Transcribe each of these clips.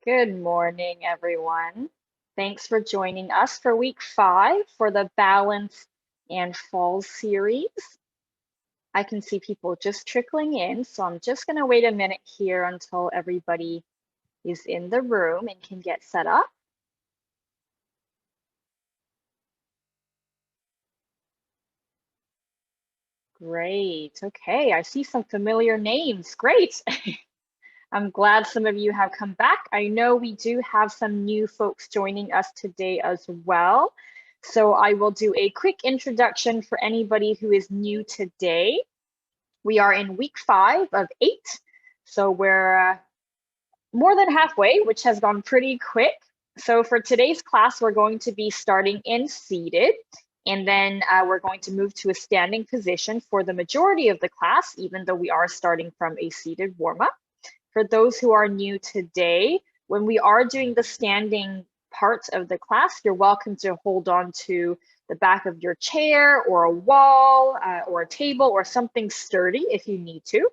Good morning, everyone. Thanks for joining us for week 5 for the Balance and Fall series. I can see people just trickling in, so I'm just going to wait a minute here until everybody is in the room and can get set up. Great. Okay, I see some familiar names. Great. I'm glad some of you have come back. I know we do have some new folks joining us today as well. So I will do a quick introduction for anybody who is new today. We are in week 5 of 8. So we're more than halfway, which has gone pretty quick. So for today's class, we're going to be starting in seated, and then we're going to move to a standing position for the majority of the class, even though we are starting from a seated warm-up. For those who are new today, when we are doing the standing part of the class, you're welcome to hold on to the back of your chair or a wall or a table or something sturdy if you need to.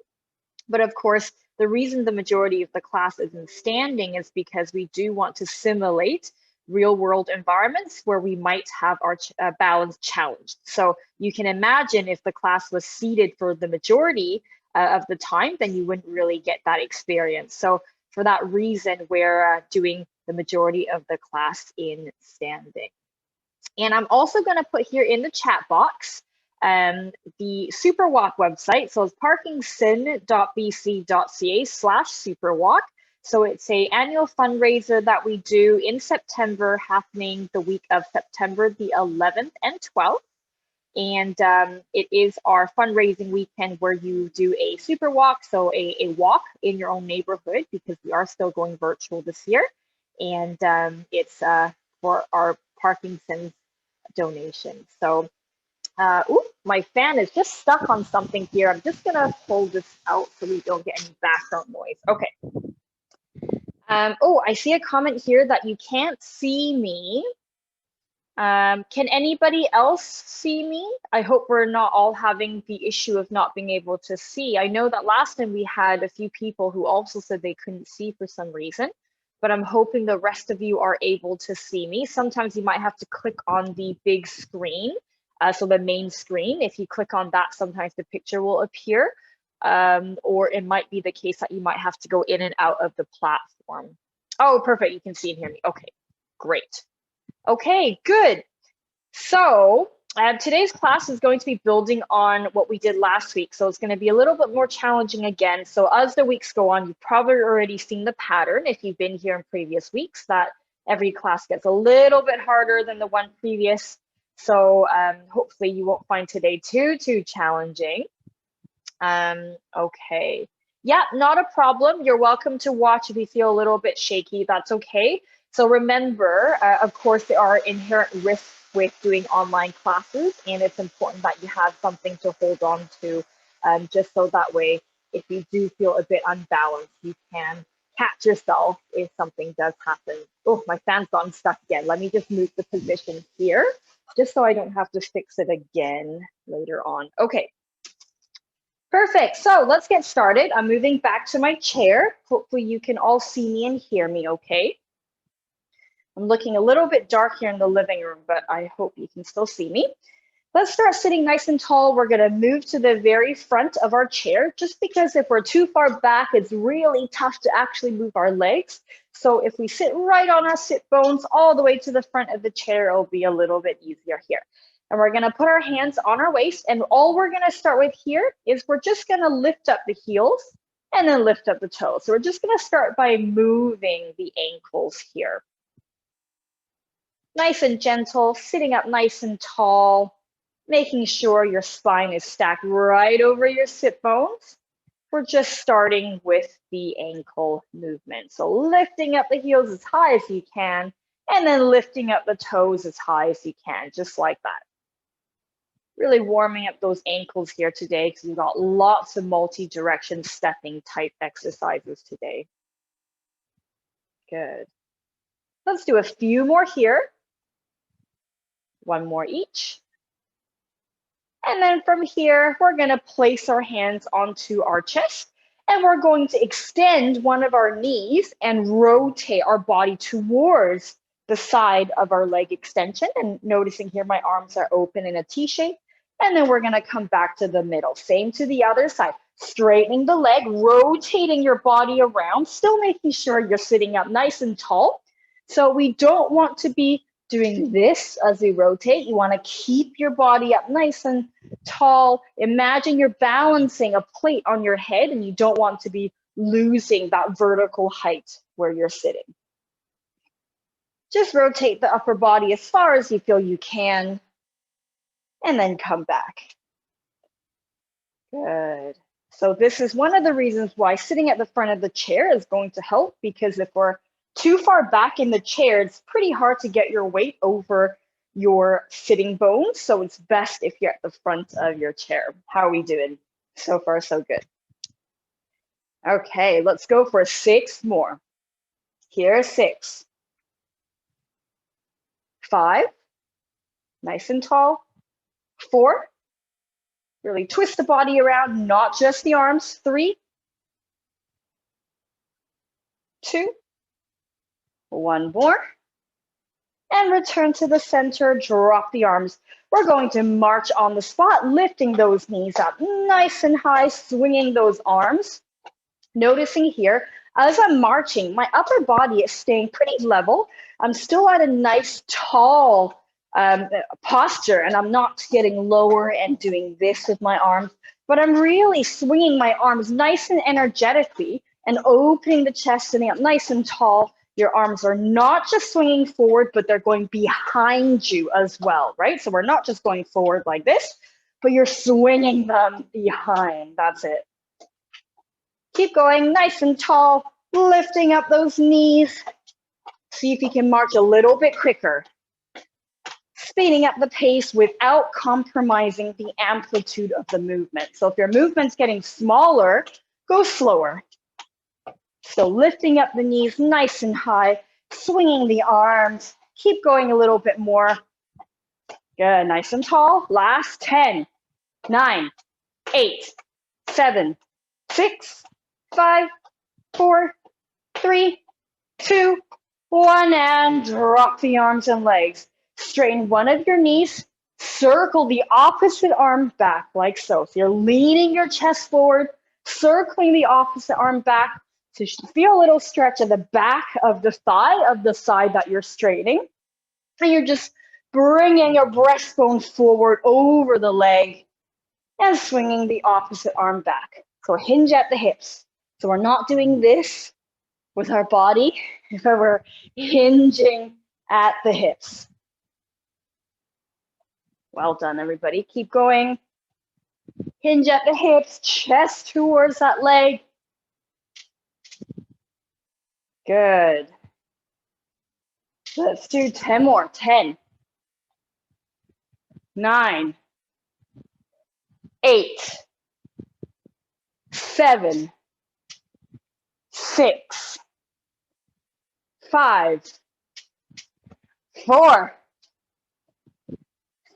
But of course, the reason the majority of the class is in standing is because we do want to simulate real world environments where we might have our balance challenged. So you can imagine if the class was seated for the majority of the time, then you wouldn't really get that experience. So for that reason, we're doing the majority of the class in standing. And I'm also going to put here in the chat box the Superwalk website. So it's parkinson.bc.ca/superwalk. So it's an annual fundraiser that we do in September, happening the week of September the 11th and 12th. And it is our fundraising weekend where you do a super walk, so a walk in your own neighborhood, because we are still going virtual this year. And it's for our Parkinson's donation. So, my fan is just stuck on something here. I'm just gonna pull this out so we don't get any background noise. Okay. Oh, I see a comment here that you can't see me. Can anybody else see me? I hope we're not all having the issue of not being able to see. I know that last time we had a few people who also said they couldn't see for some reason, but I'm hoping the rest of you are able to see me. Sometimes you might have to click on the big screen, so the main screen. If you click on that, sometimes the picture will appear, or it might be the case that you might have to go in and out of the platform. Oh, perfect, you can see and hear me. Okay, great. Okay, good. So today's class is going to be building on what we did last week. So it's going to be a little bit more challenging again. So as the weeks go on, you've probably already seen the pattern if you've been here in previous weeks, that every class gets a little bit harder than the one previous. So hopefully you won't find today too challenging. Okay. Yeah, not a problem. You're welcome to watch if you feel a little bit shaky. That's okay. So remember, of course, there are inherent risks with doing online classes, and it's important that you have something to hold on to, just so that way, if you do feel a bit unbalanced, you can catch yourself if something does happen. Oh, my fan's gotten stuck again. Let me just move the position here, just so I don't have to fix it again later on. Okay. Perfect. So let's get started. I'm moving back to my chair. Hopefully you can all see me and hear me okay. I'm looking a little bit dark here in the living room, but I hope you can still see me. Let's start sitting nice and tall. We're going to move to the very front of our chair, just because if we're too far back, it's really tough to actually move our legs. So if we sit right on our sit bones all the way to the front of the chair, it'll be a little bit easier here. And we're going to put our hands on our waist, and all we're going to start with here is we're just going to lift up the heels and then lift up the toes. So we're just going to start by moving the ankles here. Nice and gentle, sitting up nice and tall, making sure your spine is stacked right over your sit bones. We're just starting with the ankle movement. So lifting up the heels as high as you can, and then lifting up the toes as high as you can, just like that. Really warming up those ankles here today, because we've got lots of multi-direction stepping type exercises today. Good. Let's do a few more here. One more each. And then from here, we're going to place our hands onto our chest, And we're going to extend one of our knees and rotate our body towards the side of our leg extension. And noticing here, my arms are open in a T shape. And then we're gonna come back to the middle. Same to the other side. Straightening the leg, rotating your body around, still making sure you're sitting up nice and tall. So we don't want to be doing this as we rotate. You want to keep your body up nice and tall. Imagine you're balancing a plate on your head and you don't want to be losing that vertical height where you're sitting. Just rotate the upper body as far as you feel you can, and then come back. Good. So this is one of the reasons why sitting at the front of the chair is going to help, because if we're too far back in the chair, it's pretty hard to get your weight over your sitting bones. So it's best if you're at the front of your chair. How are we doing? So far, so good. Okay, let's go for 6 more. Here are 6. 5, nice and tall. 4, really twist the body around, not just the arms. 3, 2, 1 more. And return to the center, drop the arms. We're going to march on the spot, lifting those knees up nice and high, swinging those arms. Noticing here, as I'm marching, my upper body is staying pretty level. I'm still at a nice tall posture, and I'm not getting lower and doing this with my arms, but I'm really swinging my arms nice and energetically and opening the chest, sitting up nice and tall. Your arms are not just swinging forward, but they're going behind you as well, right? So we're not just going forward like this, but you're swinging them behind. That's it. Keep going nice and tall, lifting up those knees. See if you can march a little bit quicker. Speeding up the pace without compromising the amplitude of the movement. So if your movement's getting smaller, go slower. So lifting up the knees nice and high, swinging the arms. Keep going a little bit more. Good, nice and tall. Last 10, 9, 8, 7, 6, 5, 4, 3, 2, 1, and drop the arms and legs. Straighten one of your knees, circle the opposite arm back like so. So you're leaning your chest forward, circling the opposite arm back. So you should feel a little stretch at the back of the thigh of the side that you're straightening. And you're just bringing your breastbone forward over the leg and swinging the opposite arm back. So hinge at the hips. So we're not doing this with our body, but we're hinging at the hips. Well done, everybody. Keep going. Hinge at the hips, chest towards that leg. Good. Let's do 10 more. 10, 9, 8, 7, 6, 5, 4,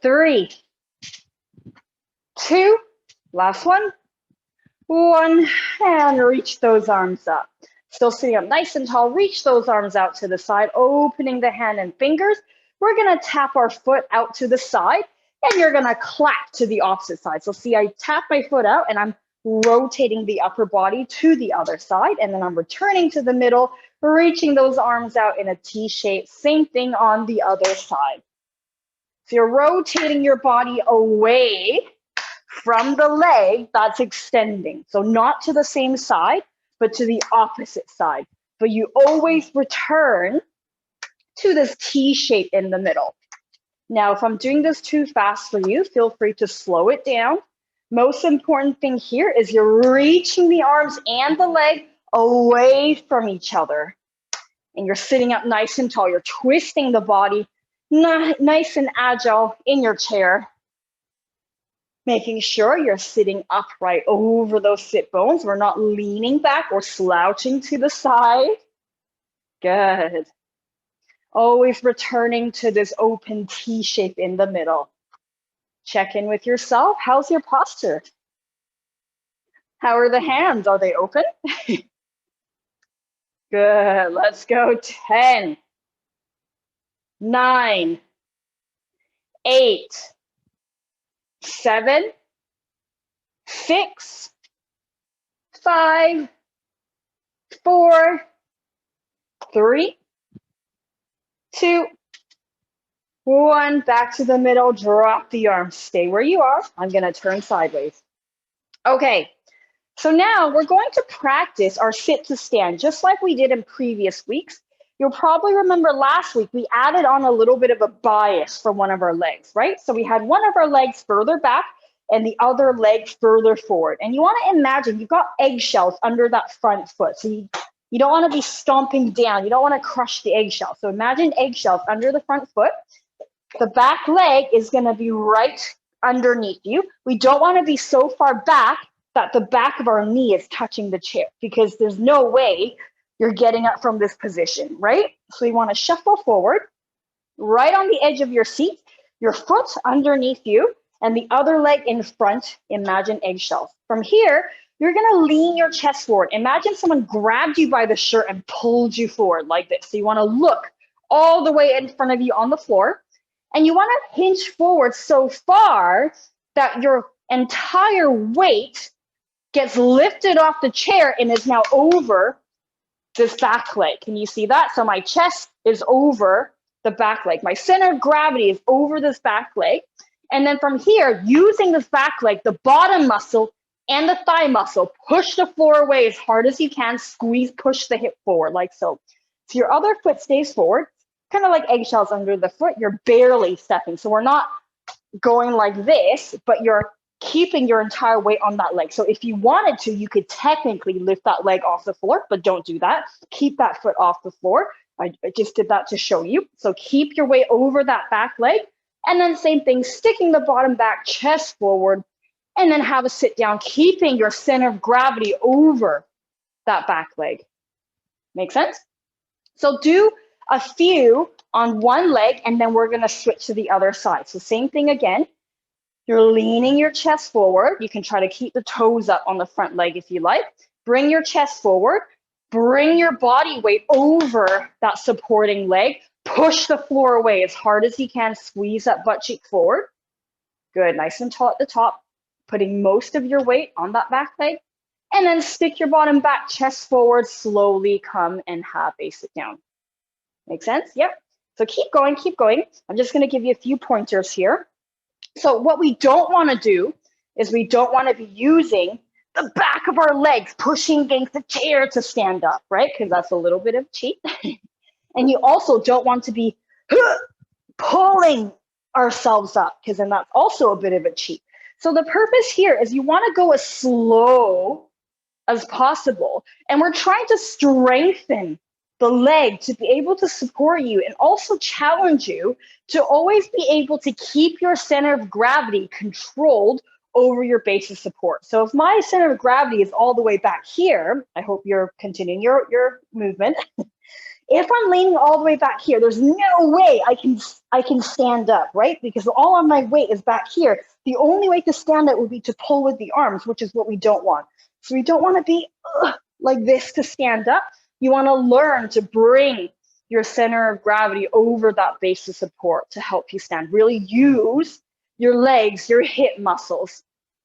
3, 2, last one, 1, and reach those arms up. Still sitting up nice and tall, reach those arms out to the side, opening the hand and fingers. We're gonna tap our foot out to the side, and you're gonna clap to the opposite side. So see, I tap my foot out and I'm rotating the upper body to the other side, and then I'm returning to the middle, reaching those arms out in a T shape. Same thing on the other side. So you're rotating your body away from the leg that's extending. So not to the same side, but to the opposite side. But you always return to this T shape in the middle. Now, if I'm doing this too fast for you, feel free to slow it down. Most important thing here is you're reaching the arms and the leg away from each other. And you're sitting up nice and tall. You're twisting the body nice and agile in your chair. Making sure you're sitting upright over those sit bones. We're not leaning back or slouching to the side. Good. Always returning to this open T shape in the middle. Check in with yourself. How's your posture? How are the hands? Are they open? Good. Let's go. 10, 9, 8, 7, 6, 5, 4, 3, 2, 1. Back to the middle. Drop the arms. Stay where you are. I'm going to turn sideways. Okay. So now we're going to practice our sit to stand, just like we did in previous weeks. You'll probably remember last week, we added on a little bit of a bias for one of our legs, right? So we had one of our legs further back and the other leg further forward. And you want to imagine you've got eggshells under that front foot. So you don't want to be stomping down. You don't want to crush the eggshell. So imagine eggshells under the front foot. The back leg is going to be right underneath you. We don't want to be so far back that the back of our knee is touching the chair, because there's no way you're getting up from this position, right? So you want to shuffle forward, right on the edge of your seat, your foot underneath you, and the other leg in front. Imagine eggshells. From here, you're going to lean your chest forward. Imagine someone grabbed you by the shirt and pulled you forward like this. So you want to look all the way in front of you on the floor, and you want to hinge forward so far that your entire weight gets lifted off the chair and is now over this back leg. Can you see that? So my chest is over the back leg. My center of gravity is over this back leg. And then from here, using this back leg, the bottom muscle and the thigh muscle, push the floor away as hard as you can, squeeze, push the hip forward like so. So your other foot stays forward, kind of like eggshells under the foot. You're barely stepping. So we're not going like this, but you're keeping your entire weight on that leg. So if you wanted to, you could technically lift that leg off the floor, but don't do that. Keep that foot off the floor. I just did that to show you. So keep your weight over that back leg. And then same thing, sticking the bottom back, chest forward, and then have a sit down, keeping your center of gravity over that back leg. Make sense? So do a few on one leg, and then we're going to switch to the other side. So same thing again. You're leaning your chest forward. You can try to keep the toes up on the front leg if you like. Bring your chest forward. Bring your body weight over that supporting leg. Push the floor away as hard as you can. Squeeze that butt cheek forward. Good, nice and tall at the top. Putting most of your weight on that back leg. And then stick your bottom back, chest forward. Slowly come and have a sit down. Make sense? Yep. So keep going, keep going. I'm just going to give you a few pointers here. So what we don't want to do is we don't want to be using the back of our legs, pushing against the chair to stand up, right? Because that's a little bit of cheat. And you also don't want to be pulling ourselves up, because then that's also a bit of a cheat. So the purpose here is you want to go as slow as possible. And we're trying to strengthen the leg to be able to support you and also challenge you to always be able to keep your center of gravity controlled over your base of support. So if my center of gravity is all the way back here, I hope you're continuing your movement. If I'm leaning all the way back here, there's no way I can stand up, right? Because all of my weight is back here. The only way to stand up would be to pull with the arms, which is what we don't want. So we don't want to be like this to stand up. You want to learn to bring your center of gravity over that base of support to help you stand. Really use your legs, your hip muscles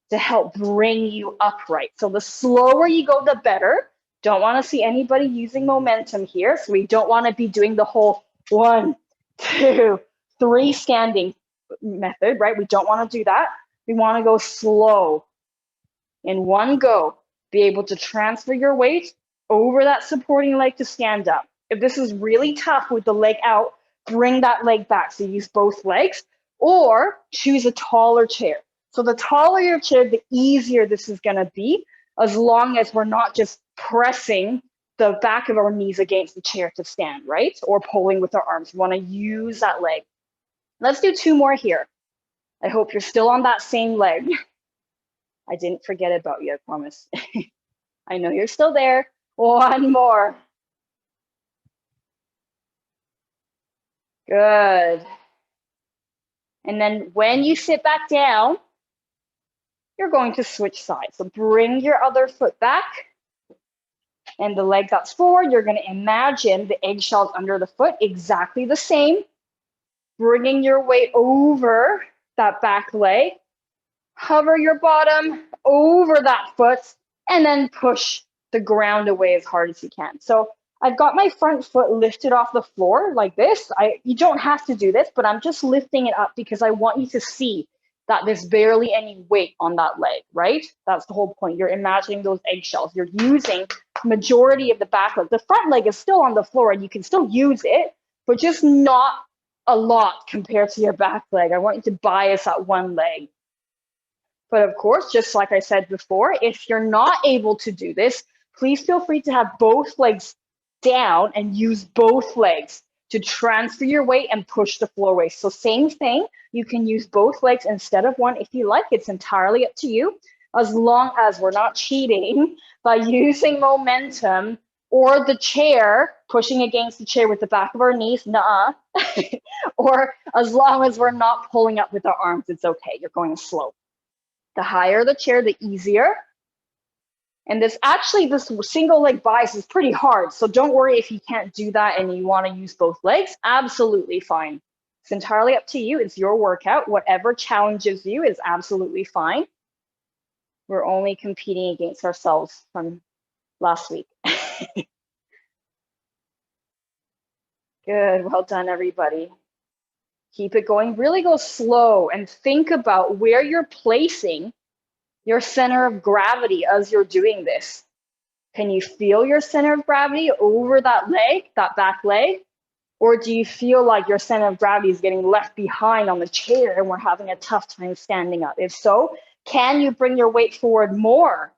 to help bring you upright. So the slower you go, the better. Don't want to see anybody using momentum here. So we don't want to be doing the whole 1, 2, 3 standing method, right? We don't want to do that. We want to go slow. In one go, be able to transfer your weight over that supporting leg to stand up. If this is really tough with the leg out, bring that leg back. So use both legs, or choose a taller chair. So the taller your chair, the easier this is going to be, as long as we're not just pressing the back of our knees against the chair to stand, right? Or pulling with our arms. We want to use that leg. Let's do 2 more here. I hope you're still on that same leg. I didn't forget about you, I promise. I know you're still there. 1 more. Good. And then when you sit back down, you're going to switch sides. So bring your other foot back, and the leg that's forward, you're going to imagine the eggshells under the foot exactly the same, bringing your weight over that back leg, hover your bottom over that foot, and then push the ground away as hard as you can. So I've got my front foot lifted off the floor like this. You don't have to do this, but I'm just lifting it up because I want you to see that there's barely any weight on that leg, right? That's the whole point. You're imagining those eggshells. You're using majority of the back leg. The front leg is still on the floor and you can still use it, but just not a lot compared to your back leg. I want you to bias that one leg. But of course, just like I said before, if you're not able to do this, please feel free to have both legs down and use both legs to transfer your weight and push the floor away. So same thing, you can use both legs instead of one if you like. It's entirely up to you, as long as we're not cheating by using momentum or the chair, pushing against the chair with the back of our knees, or as long as we're not pulling up with our arms, it's okay, you're going slow. The higher the chair, the easier. And this single leg bias is pretty hard. So don't worry if you can't do that and you want to use both legs, absolutely fine. It's entirely up to you. It's your workout. Whatever challenges you is absolutely fine. We're only competing against ourselves from last week. Good, well done, everybody. Keep it going, really go slow and think about where you're placing your center of gravity as you're doing this. Can you feel your center of gravity over that leg, that back leg? Or do you feel like your center of gravity is getting left behind on the chair and we're having a tough time standing up? If so, can you bring your weight forward more?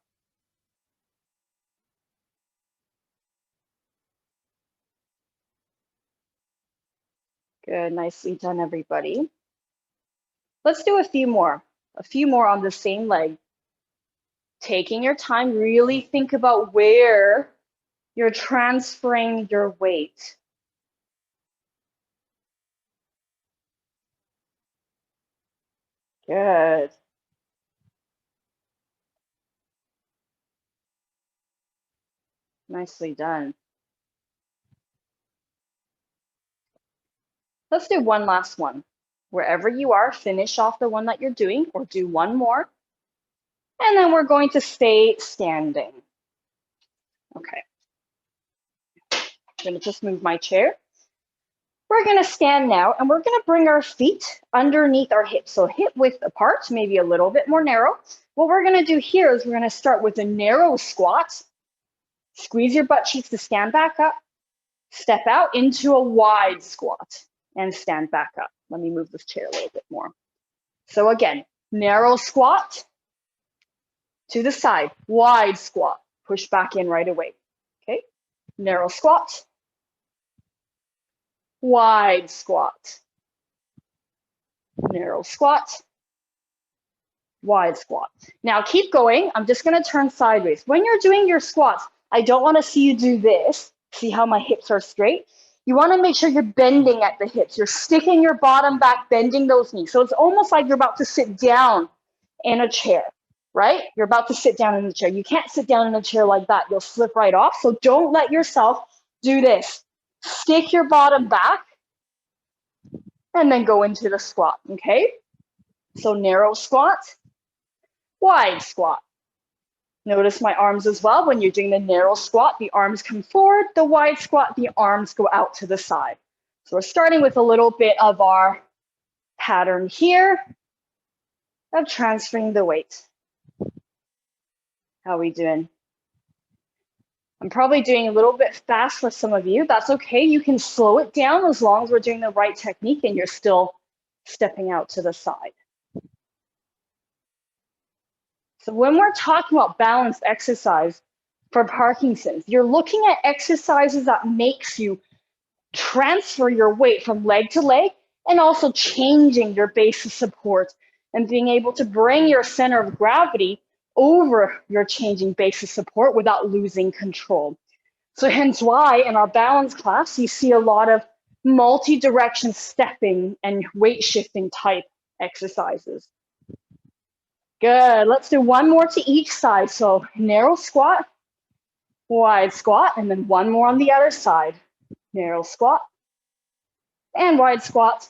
Good, nicely done, everybody. Let's do a few more on the same leg. Taking your time, really think about where you're transferring your weight. Good. Nicely done. Let's do one last one. Wherever you are, finish off the one that you're doing or do one more. And then we're going to stay standing. Okay. I'm going to just move my chair. We're going to stand now and we're going to bring our feet underneath our hips. So hip width apart, maybe a little bit more narrow. What we're going to do here is we're going to start with a narrow squat. Squeeze your butt cheeks to stand back up. Step out into a wide squat and stand back up. Let me move this chair a little bit more. So again, narrow squat to the side, wide squat, push back in right away. Okay, narrow squat, wide squat, narrow squat, wide squat. Now keep going. I'm just going to turn sideways. When you're doing your squats, I don't want to see you do this. See how my hips are straight? You want to make sure you're bending at the hips. You're sticking your bottom back, bending those knees. So it's almost like you're about to sit down in a chair, right? You're about to sit down in the chair. You can't sit down in a chair like that. You'll slip right off. So don't let yourself do this. Stick your bottom back and then go into the squat, okay? So narrow squat, wide squat. Notice my arms as well. When you're doing the narrow squat, the arms come forward. The wide squat, the arms go out to the side. So we're starting with a little bit of our pattern here of transferring the weight. How are we doing? I'm probably doing a little bit fast for some of you. That's okay. You can slow it down as long as we're doing the right technique and you're still stepping out to the side. So when we're talking about balanced exercise for Parkinson's, you're looking at exercises that makes you transfer your weight from leg to leg and also changing your base of support and being able to bring your center of gravity over your changing base of support without losing control. So hence why in our balance class, you see a lot of multi-direction stepping and weight shifting type exercises. Good. Let's do one more to each side. So narrow squat, wide squat, and then one more on the other side. Narrow squat and wide squat.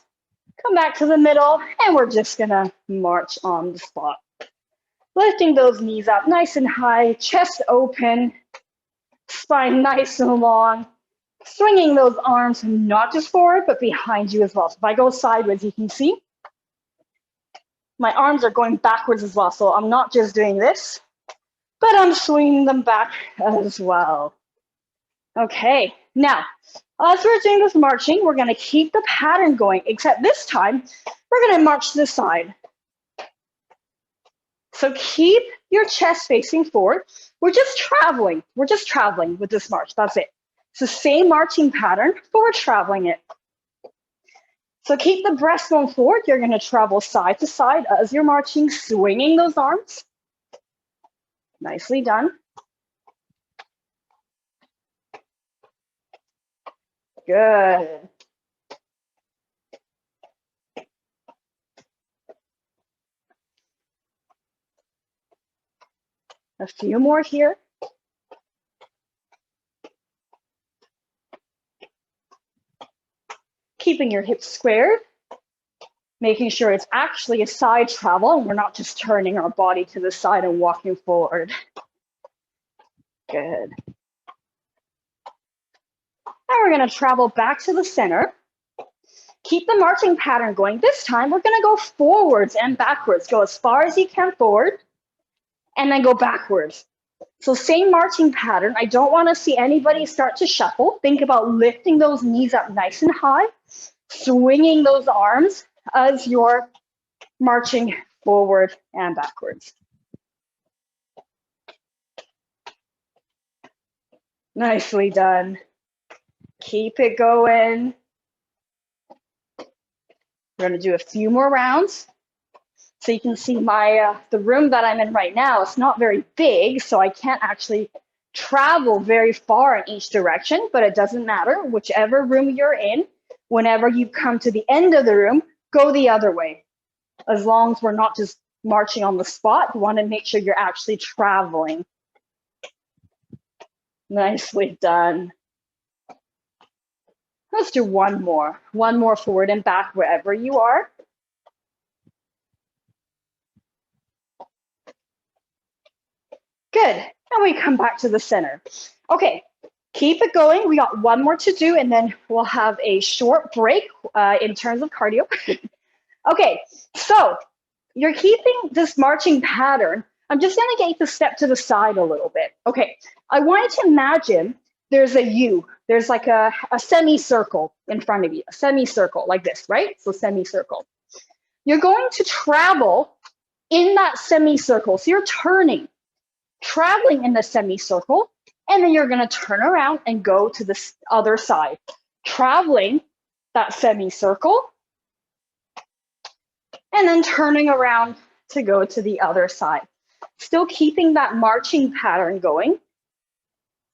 Come back to the middle, and we're just gonna march on the spot. Lifting those knees up nice and high, chest open, spine nice and long. Swinging those arms not just forward, but behind you as well. So if I go sideways, you can see my arms are going backwards as well. So I'm not just doing this, but I'm swinging them back as well. Okay, now, as we're doing this marching, we're gonna keep the pattern going, except this time, we're gonna march to the side. So keep your chest facing forward. We're just traveling with this march, that's it. It's the same marching pattern, but we're traveling it. So keep the breath going forward. You're gonna travel side to side as you're marching, swinging those arms. Nicely done. Good. A few more here. Keeping your hips squared, making sure it's actually a side travel and we're not just turning our body to the side and walking forward. Good. Now we're gonna travel back to the center. Keep the marching pattern going. This time we're gonna go forwards and backwards. Go as far as you can forward and then go backwards. So same marching pattern. I don't wanna see anybody start to shuffle. Think about lifting those knees up nice and high, swinging those arms as you're marching forward and backwards. Nicely done. Keep it going. We're gonna do a few more rounds. So you can see the room that I'm in right now, it's not very big, so I can't actually travel very far in each direction, but it doesn't matter. Whichever room you're in, whenever you come to the end of the room, go the other way. As long as we're not just marching on the spot, you want to make sure you're actually traveling. Nicely done. Let's do one more forward and back wherever you are. Good, and we come back to the center. Okay, keep it going. We got one more to do, and then we'll have a short break in terms of cardio. Okay, so you're keeping this marching pattern. I'm just gonna get you to step to the side a little bit. Okay, I want you to imagine there's a U. There's like a semicircle in front of you, a semicircle like this, right? So semicircle. You're going to travel in that semicircle. So you're traveling in the semicircle, and then you're gonna turn around and go to the other side. Traveling that semicircle, and then turning around to go to the other side. Still keeping that marching pattern going.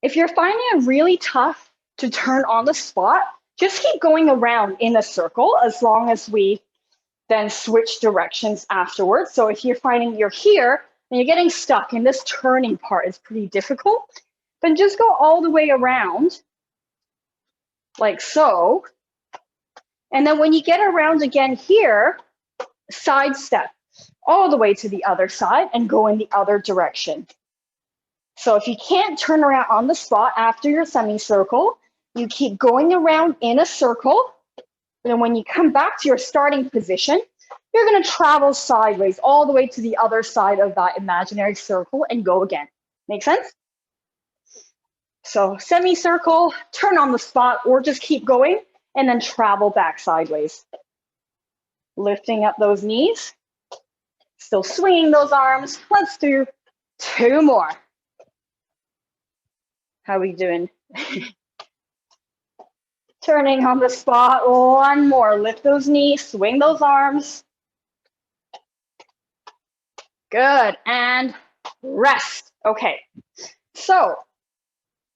If you're finding it really tough to turn on the spot, just keep going around in a circle as long as we then switch directions afterwards. So if you're finding you're here and you're getting stuck and this turning part is pretty difficult, then just go all the way around like so. And then when you get around again here, sidestep all the way to the other side and go in the other direction. So if you can't turn around on the spot after your semicircle, you keep going around in a circle. And then when you come back to your starting position, you're going to travel sideways all the way to the other side of that imaginary circle and go again. Make sense? So semicircle, turn on the spot, or just keep going and then travel back sideways. Lifting up those knees, still swinging those arms. Let's do two more. How are we doing? Turning on the spot, one more. Lift those knees, swing those arms. Good, and rest. Okay, so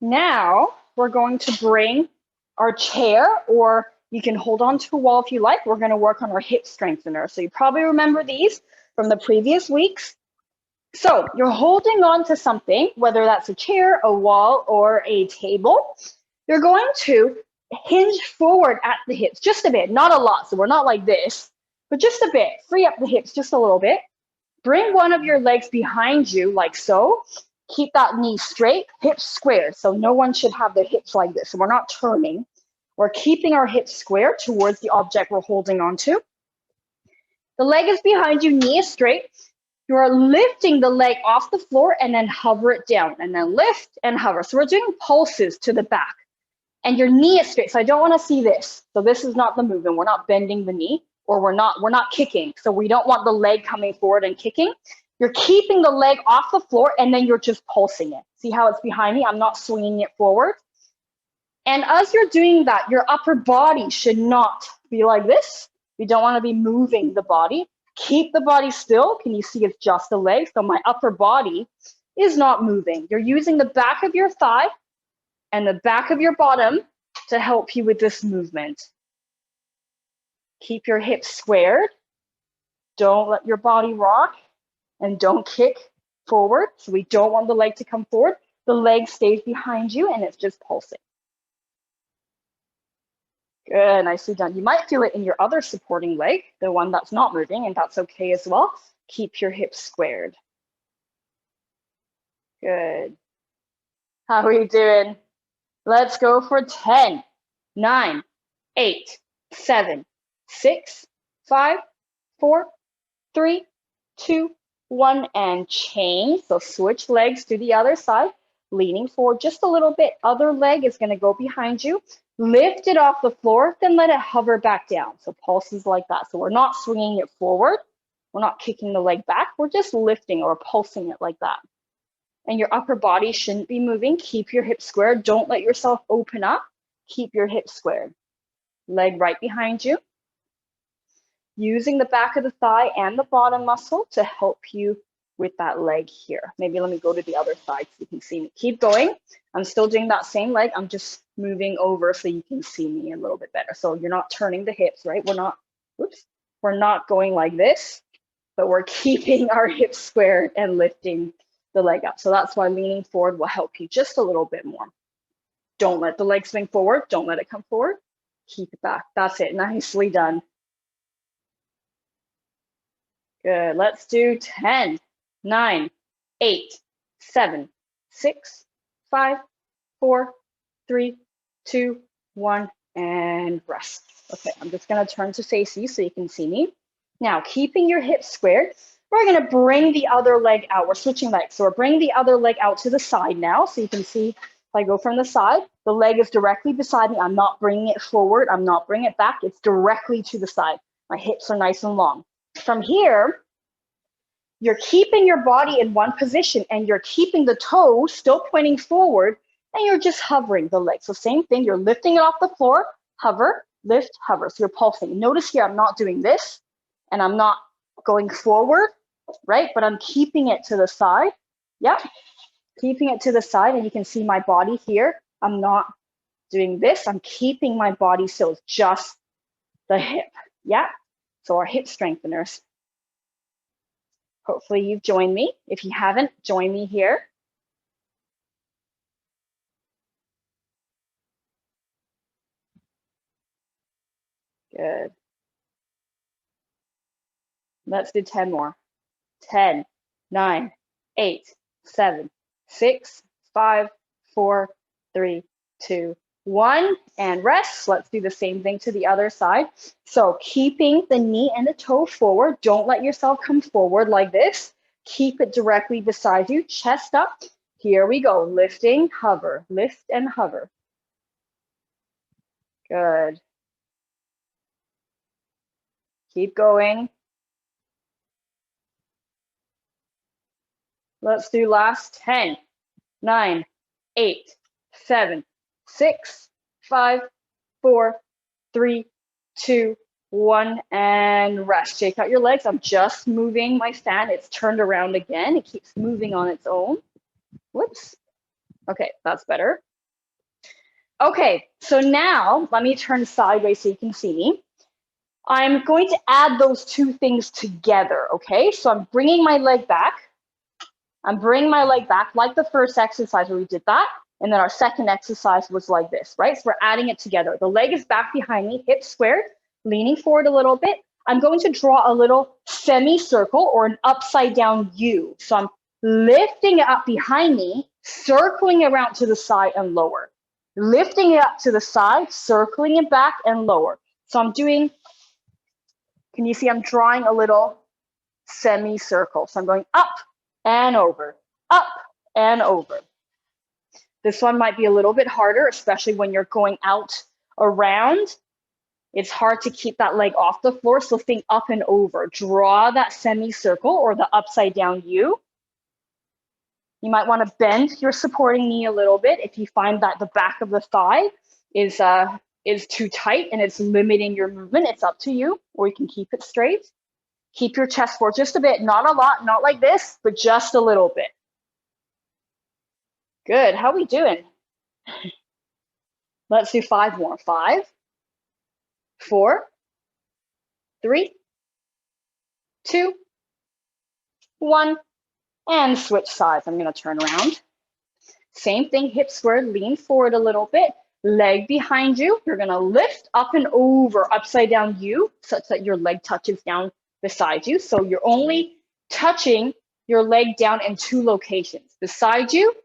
now we're going to bring our chair, or you can hold on to a wall if you like. We're gonna work on our hip strengthener. So you probably remember these from the previous weeks. So you're holding on to something, whether that's a chair, a wall, or a table. You're going to hinge forward at the hips, just a bit, not a lot. So we're not like this, but just a bit. Free up the hips just a little bit. Bring one of your legs behind you like so. Keep that knee straight, hips square. So no one should have their hips like this. So we're not turning. We're keeping our hips square towards the object we're holding on to. The leg is behind you, knee is straight. You are lifting the leg off the floor and then hover it down, and then lift and hover. So we're doing pulses to the back, and your knee is straight. So I don't want to see this. So this is not the movement. We're not bending the knee, or we're not kicking. So we don't want the leg coming forward and kicking. You're keeping the leg off the floor, and then you're just pulsing it. See how it's behind me? I'm not swinging it forward. And as you're doing that, your upper body should not be like this. You don't want to be moving the body. Keep the body still. Can you see it's just the legs? So my upper body is not moving. You're using the back of your thigh and the back of your bottom to help you with this movement. Keep your hips squared. Don't let your body rock, and don't kick forward. So we don't want the leg to come forward. The leg stays behind you and it's just pulsing. Good, nicely done. You might feel it in your other supporting leg, the one that's not moving, and that's okay as well. Keep your hips squared. Good. How are you doing? Let's go for 10, 9, 8, 7, 6, 5, 4, 3, 2, 1, and change. So switch legs to the other side, leaning forward just a little bit. Other leg is going to go behind you. Lift it off the floor, then let it hover back down. So pulses like that. So we're not swinging it forward. We're not kicking the leg back. We're just lifting or pulsing it like that. And your upper body shouldn't be moving. Keep your hips squared. Don't let yourself open up. Keep your hips squared. Leg right behind you. Using the back of the thigh and the bottom muscle to help you with that leg here. Maybe let me go to the other side so you can see me. Keep going. I'm still doing that same leg. I'm just moving over so you can see me a little bit better. So you're not turning the hips, right? We're not going like this, but we're keeping our hips squared and lifting the leg up. So that's why leaning forward will help you just a little bit more. Don't let the leg swing forward. Don't let it come forward. Keep it back. That's it. Nicely done. Good. Let's do 10, 9, 8, 7, 6, 5, 4, 3, 2, 1, and rest. Okay, I'm just going to turn to face you so you can see me. Now, keeping your hips squared, we're going to bring the other leg out. We're switching legs. So we're bringing the other leg out to the side now. So you can see if I go from the side, the leg is directly beside me. I'm not bringing it forward. I'm not bringing it back. It's directly to the side. My hips are nice and long. From here, you're keeping your body in one position and you're keeping the toes still pointing forward and you're just hovering the leg. So same thing, you're lifting it off the floor, hover, lift, hover. So you're pulsing. Notice here, I'm not doing this and I'm not going forward, right? But I'm keeping it to the side. Yep, keeping it to the side and you can see my body here. I'm not doing this. I'm keeping my body still, just the hip. Yeah, so our hip strengtheners. Hopefully you've joined me. If you haven't, join me here. Good. Let's do 10 more. 10, 9, 8, 7, 6, 5, 4, 3, 2, 1, and rest. Let's do the same thing to the other side. So keeping the knee and the toe forward. Don't let yourself come forward like this. Keep it directly beside you, chest up. Here we go, lifting, hover, lift and hover. Good. Keep going. Let's do last 10, 9, 8, 7, 6, 5, 4, 3, 2, 1, and rest. Shake out your legs. I'm just moving my stand. It's turned around again. It keeps moving on its own. Whoops. Okay, that's better. Okay, so now let me turn sideways so you can see me. I'm going to add those two things together, okay? So I'm bringing my leg back. I'm bringing my leg back like the first exercise where we did that. And then our second exercise was like this, right? So we're adding it together. The leg is back behind me, hips squared, leaning forward a little bit. I'm going to draw a little semicircle or an upside down U. So I'm lifting it up behind me, circling around to the side and lower. Lifting it up to the side, circling it back and lower. So I'm doing, can you see I'm drawing a little semicircle? So I'm going up and over, up and over. This one might be a little bit harder, especially when you're going out around. It's hard to keep that leg off the floor, so think up and over. Draw that semicircle or the upside down U. You might want to bend your supporting knee a little bit if you find that the back of the thigh is too tight and it's limiting your movement. It's up to you, or you can keep it straight. Keep your chest forward just a bit, not a lot, not like this, but just a little bit. Good, how are we doing? Let's do 5 more. 5, 4, 3, 2, 1, and switch sides. I'm gonna turn around. Same thing, hips squared, lean forward a little bit, leg behind you. You're gonna lift up and over, upside down U, such that your leg touches down beside you. So you're only touching your leg down in 2 locations, beside you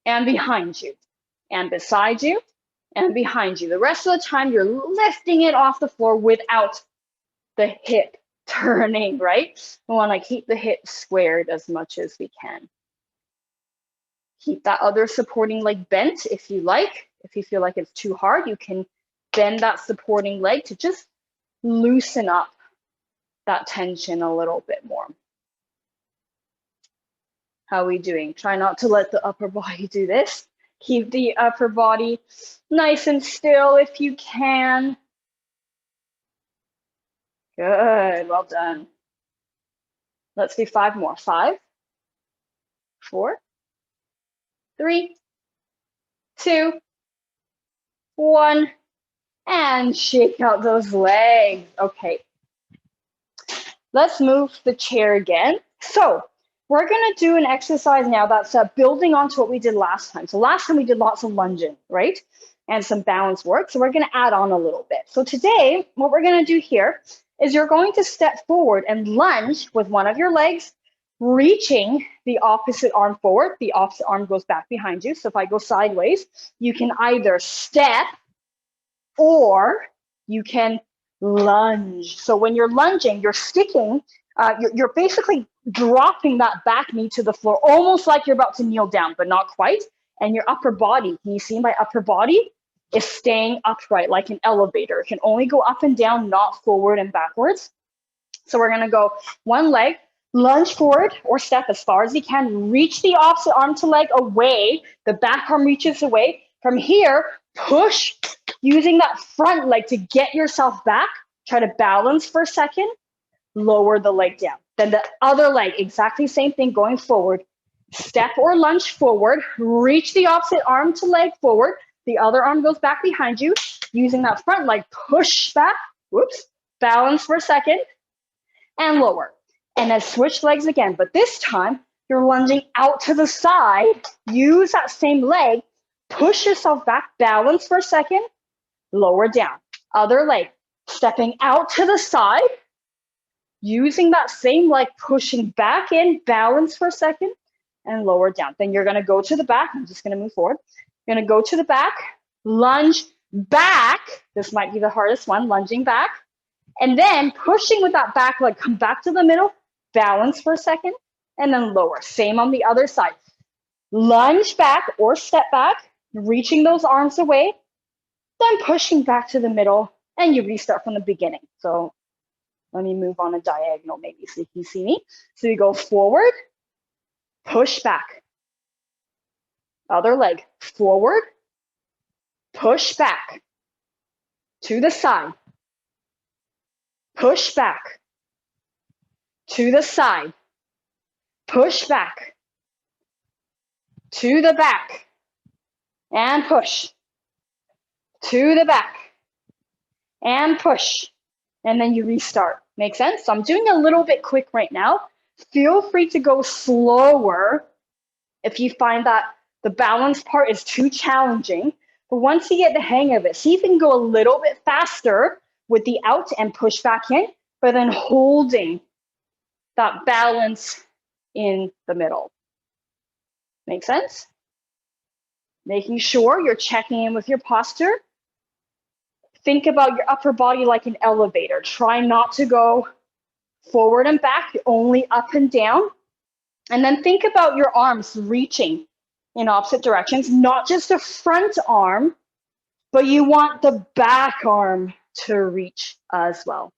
and behind you, and beside you and behind you. The rest of the time, you're lifting it off the floor without the hip turning, right? We wanna keep the hip squared as much as we can. Keep that other supporting leg bent if you like. If you feel like it's too hard, you can bend that supporting leg to just loosen up that tension a little bit more. How are we doing? Try not to let the upper body do this. Keep the upper body nice and still if you can. Good, well done. Let's do 5 more. 5, 4, 3, 2, 1, and shake out those legs. Okay, let's move the chair again. So we're gonna do an exercise now that's building onto what we did last time. So last time we did lots of lunging, right? And some balance work. So we're gonna add on a little bit. So today, what we're gonna do here is you're going to step forward and lunge with one of your legs, reaching the opposite arm forward. The opposite arm goes back behind you. So if I go sideways, you can either step or you can lunge. So when you're lunging, you're sticking, you're basically dropping that back knee to the floor, almost like you're about to kneel down, but not quite. And your upper body, can you see my upper body, is staying upright like an elevator. It can only go up and down, not forward and backwards. So we're gonna go one leg, lunge forward or step as far as you can, reach the opposite arm to leg away, the back arm reaches away. From here, push using that front leg to get yourself back. Try to balance for a second, lower the leg down. Then the other leg, exactly same thing, going forward. Step or lunge forward, reach the opposite arm to leg forward. The other arm goes back behind you. Using that front leg, push back, whoops, balance for a second, and lower. And then switch legs again, but this time you're lunging out to the side. Use that same leg, push yourself back, balance for a second, lower down. Other leg, stepping out to the side, using that same leg, pushing back in, balance for a second, and lower down. Then you're gonna go to the back. I'm just gonna move forward. You're gonna go to the back, lunge back. This might be the hardest one, lunging back. And then pushing with that back leg, come back to the middle, balance for a second, and then lower. Same on the other side. Lunge back or step back, reaching those arms away, then pushing back to the middle, and you restart from the beginning. So let me move on a diagonal maybe so you can see me. So you go forward, push back. Other leg, forward, push back. To the side, push back. To the side, push back. To the back, and push. To the back, and push. And then you restart. Make sense? So I'm doing a little bit quick right now, Feel free to go slower if you find that the balance part is too challenging. But once you get the hang of it, see if you can go a little bit faster with the out and push back in, but then holding that balance in the middle. Make sense? Making sure you're checking in with your posture. Think about your upper body like an elevator. Try not to go forward and back, only up and down. And then think about your arms reaching in opposite directions, not just the front arm, but you want the back arm to reach as well.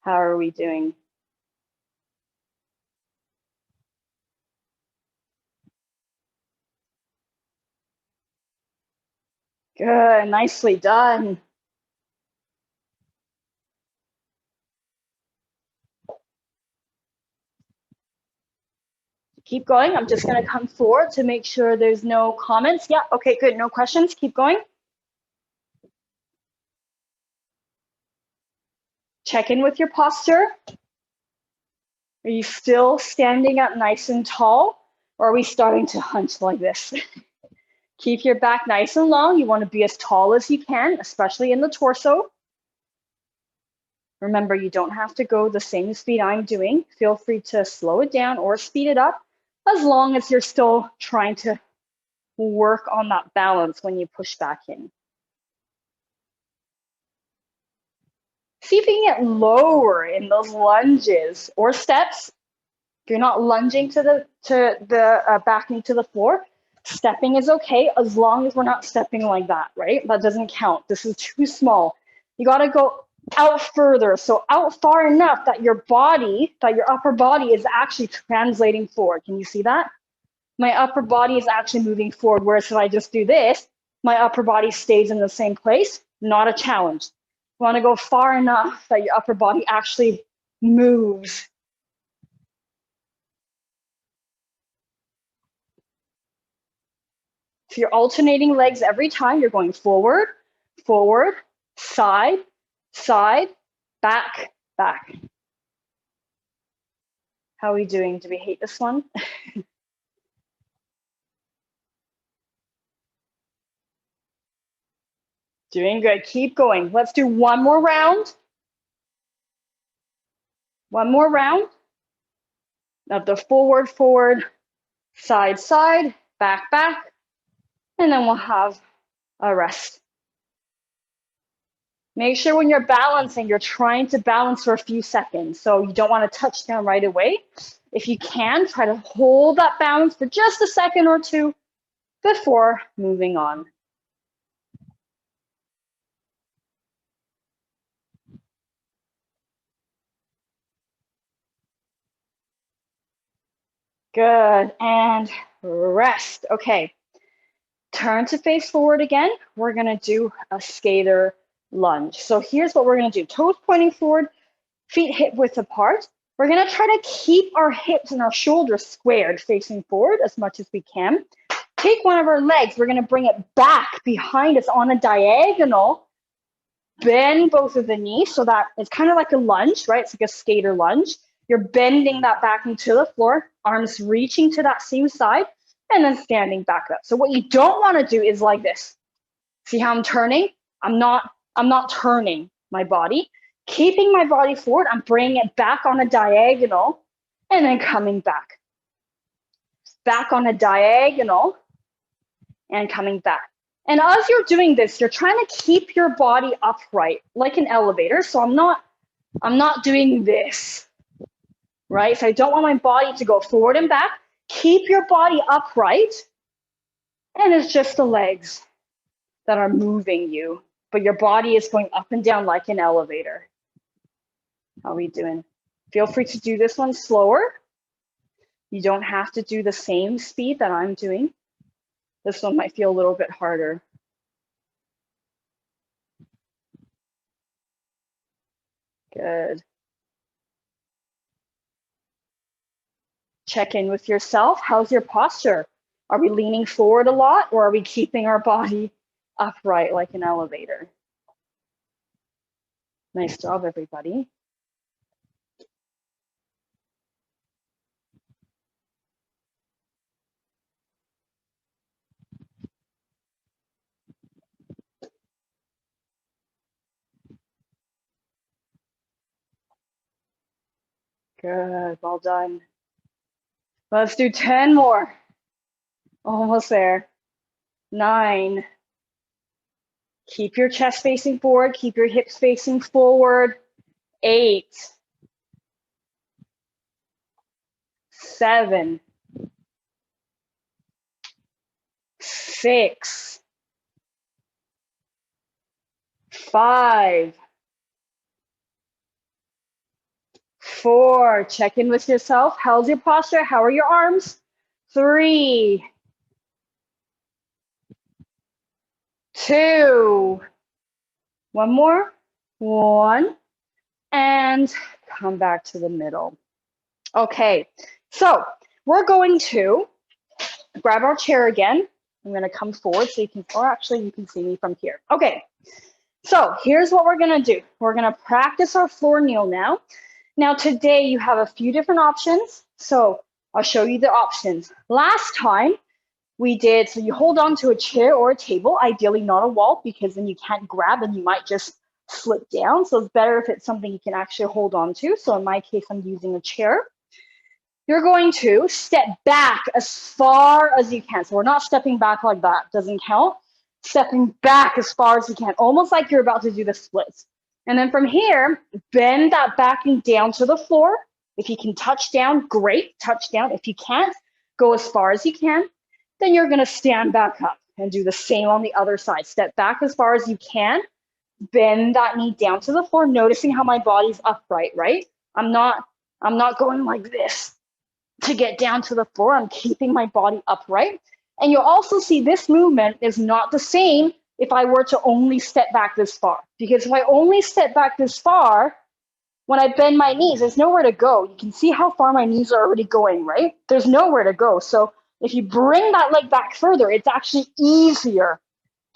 How are we doing? Good, nicely done. Keep going. I'm just going to come forward to make sure there's no comments. Yeah, okay, good. No questions. Keep going. Check in with your posture. Are you still standing up nice and tall, or are we starting to hunch like this? Keep your back nice and long. You want to be as tall as you can, especially in the torso. Remember, you don't have to go the same speed I'm doing. Feel free to slow it down or speed it up, as long as you're still trying to work on that balance when you push back in. See if you can get lower in those lunges or steps. If you're not lunging to the back knee to the floor, stepping is okay as long as we're not stepping like that, right? That doesn't count. This is too small. You got to go out further. So out far enough that your body, that your upper body is actually translating forward. Can you see that? My upper body is actually moving forward. Whereas if I just do this, my upper body stays in the same place. Not a challenge. You want to go far enough that your upper body actually moves. If you're alternating legs every time, you're going forward, forward, side, side, back, back. How are we doing? Do we hate this one? Doing good. Keep going. Let's do one more round. One more round of the forward, forward, side, side, back, back. And then we'll have a rest. Make sure when you're balancing, you're trying to balance for a few seconds. So you don't want to touch down right away. If you can, try to hold that balance for just a second or two before moving on. Good, and rest. Okay, turn to face forward again. We're gonna do a skater lunge. So here's what we're gonna do. Toes pointing forward, feet hip width apart. We're gonna try to keep our hips and our shoulders squared facing forward as much as we can. Take one of our legs, we're gonna bring it back behind us on a diagonal. Bend both of the knees so that it's kind of like a lunge, right? It's like a skater lunge. You're bending that back into the floor, arms reaching to that same side, and then standing back up. So what you don't want to do is like this. See how I'm turning? I'm not turning my body. Keeping my body forward, I'm bringing it back on a diagonal and then coming back. Back on a diagonal and coming back. And as you're doing this, you're trying to keep your body upright like an elevator. So I'm not doing this, right? So I don't want my body to go forward and back. Keep your body upright. And it's just the legs that are moving you, but your body is going up and down like an elevator. How are we doing? Feel free to do this one slower. You don't have to do the same speed that I'm doing. This one might feel a little bit harder. Good. Check in with yourself. How's your posture? Are we leaning forward a lot, or are we keeping our body upright like an elevator? Nice job, everybody. Good, well done. Let's do 10 more. Almost there. 9. Keep your chest facing forward, keep your hips facing forward. 8. 7. 6. 5. 4. Check in with yourself. How's your posture? How are your arms? 3. 2. One more. 1. And come back to the middle. Okay, so we're going to grab our chair again. I'm going to come forward so you can, or actually you can see me from here. Okay, so here's what we're going to do. We're going to practice our floor kneel now. Now today you have a few different options. So I'll show you the options. Last time we did, so you hold on to a chair or a table, ideally not a wall, because then you can't grab and you might just slip down. So it's better if it's something you can actually hold on to. So in my case, I'm using a chair. You're going to step back as far as you can. So we're not stepping back like that, doesn't count. Stepping back as far as you can, almost like you're about to do the splits. And then from here, bend that backing down to the floor. If you can touch down, great, touch down. If you can't, go as far as you can. Then you're gonna stand back up and do the same on the other side. Step back as far as you can, bend that knee down to the floor, noticing how my body's upright, right? I'm not going like this to get down to the floor. I'm keeping my body upright. And you'll also see this movement is not the same if I were to only step back this far. Because if I only step back this far, when I bend my knees, there's nowhere to go. You can see how far my knees are already going, right? There's nowhere to go. So if you bring that leg back further, it's actually easier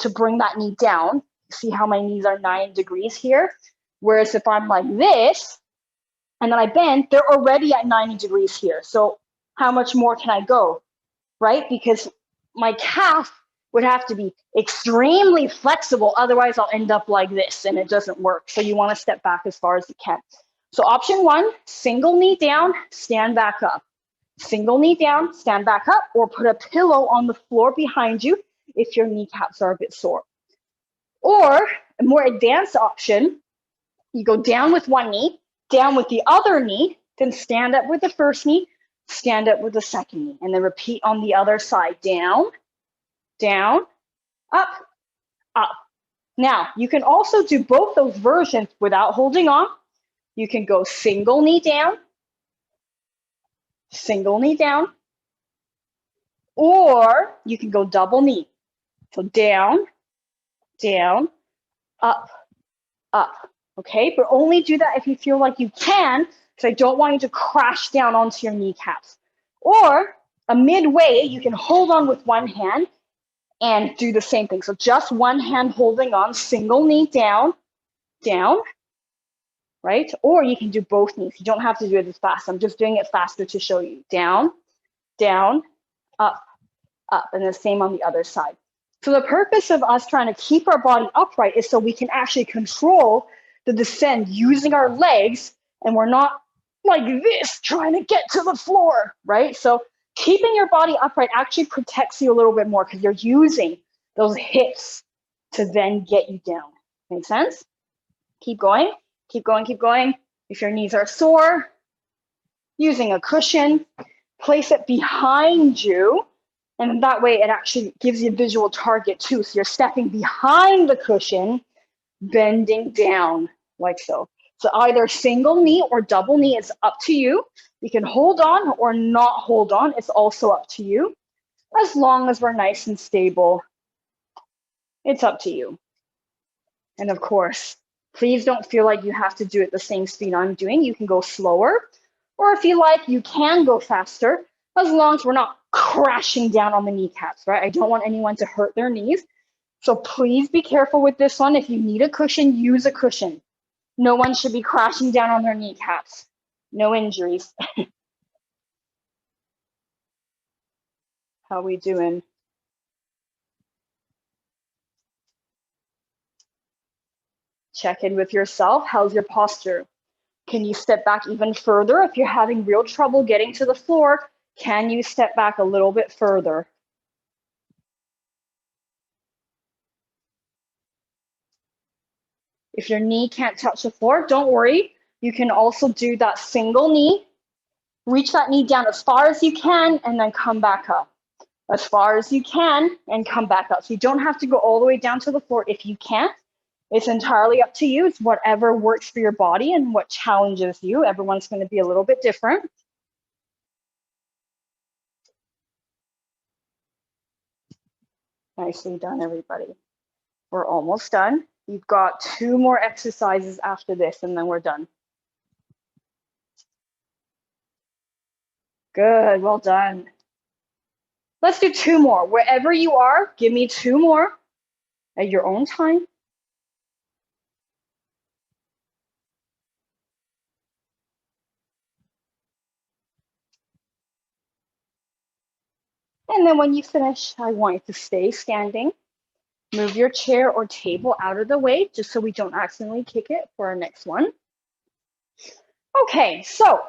to bring that knee down. See how my knees are 9 degrees here? Whereas if I'm like this, and then I bend, they're already at 90 degrees here. So how much more can I go, right? Because my calf would have to be extremely flexible. Otherwise, I'll end up like this and it doesn't work. So you want to step back as far as you can. So option 1, single knee down, stand back up. Single knee down, stand back up, or put a pillow on the floor behind you if your kneecaps are a bit sore. Or a more advanced option, you go down with one knee, down with the other knee, then stand up with the first knee, stand up with the second knee, and then repeat on the other side. Down, down, up, up. Now, you can also do both those versions without holding on. You can go single knee down, or you can go double knee. So down, down, up, up. Okay, but only do that if you feel like you can, because I don't want you to crash down onto your kneecaps. Or a midway, you can hold on with one hand and do the same thing. So just one hand holding on, single knee down, down, right? Or you can do both knees. You don't have to do it as fast. I'm just doing it faster to show you. Down, down, up, up, and the same on the other side. So the purpose of us trying to keep our body upright is so we can actually control the descent using our legs, and we're not like this trying to get to the floor, right? So keeping your body upright actually protects you a little bit more because you're using those hips to then get you down. Make sense? Keep going, keep going, keep going. If your knees are sore, using a cushion, place it behind you, and that way it actually gives you a visual target too. So you're stepping behind the cushion, bending down like so. So either single knee or double knee, it's up to you. You can hold on or not hold on. It's also up to you. As long as we're nice and stable, it's up to you. And of course, please don't feel like you have to do it the same speed I'm doing. You can go slower, or if you like, you can go faster, as long as we're not crashing down on the kneecaps, right? I don't want anyone to hurt their knees. So please be careful with this one. If you need a cushion, use a cushion. No one should be crashing down on their kneecaps. No injuries. How we doing? Check in with yourself. How's your posture? Can you step back even further? If you're having real trouble getting to the floor, can you step back a little bit further? If your knee can't touch the floor, don't worry. You can also do that single knee. Reach that knee down as far as you can and then come back up. As far as you can and come back up. So you don't have to go all the way down to the floor if you can't. It's entirely up to you. It's whatever works for your body and what challenges you. Everyone's going to be a little bit different. Nicely done, everybody. We're almost done. You've got 2 more exercises after this, and then we're done. Good, well done. Let's do 2 more. Wherever you are, give me 2 more at your own time. And then when you finish, I want you to stay standing. Move your chair or table out of the way, just so we don't accidentally kick it for our next one. Okay, so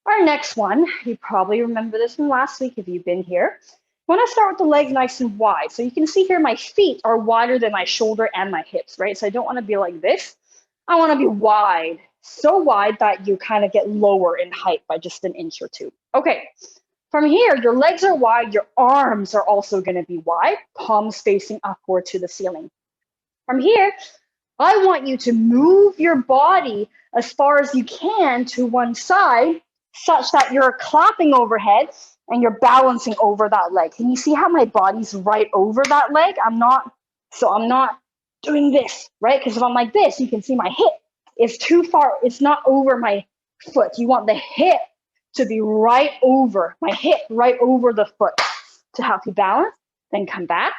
our next one, you probably remember this from last week if you've been here. I want to start with the legs nice and wide. So you can see here my feet are wider than my shoulder and my hips, right? So I don't want to be like this. I want to be wide, so wide that you kind of get lower in height by just an inch or 2. Okay, from here, your legs are wide, your arms are also going to be wide, palms facing upward to the ceiling. From here, I want you to move your body as far as you can to one side, such that you're clapping overhead and you're balancing over that leg. Can you see how my body's right over that leg? I'm not doing this, right? Because if I'm like this, you can see my hip is too far. It's not over my foot. You want the hip to be right over, my hip right over the foot to help you balance. Then come back.